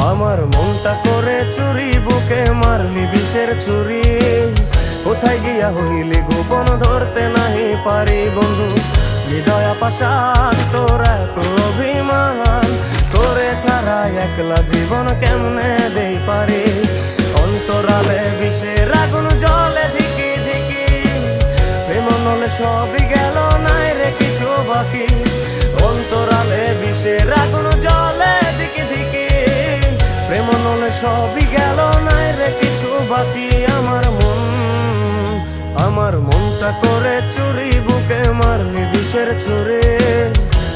আমার মনটা করে চুরি, বুকে মারলি বিষের ছুরি। কোথায় গিয়া হইলি গোপন ধরতে নাহি পারি বন্ধু। হৃদয় পাশান তোর এত অভিমান, তোরে ছাড়া একলা জীবন কেমনে দেই পারি। অন্তরালে বিষের আগুন জ্বলে ধিকি ধিকি, প্রেম নলে সবই গেল নাই রে কিছু বাকি। অন্তরালে বিষের আগুন জ্বলে ধিকি ধিকি, প্রেম নলে সবই গেল নাই রে কিছু বাকি। আমার মনটা করে চুরি, বুকে মারলি বিষের ছুরি।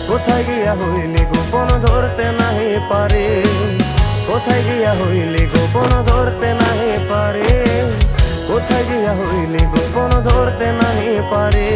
কোথায় গিয়া হইলি গোপন ধরতে নাহি পারি। কোথায় গিয়া হইলি গোপন ধরতে নাহি পারি। কোথায় গিয়া হইলি গোপন ধরতে নাহি পারি।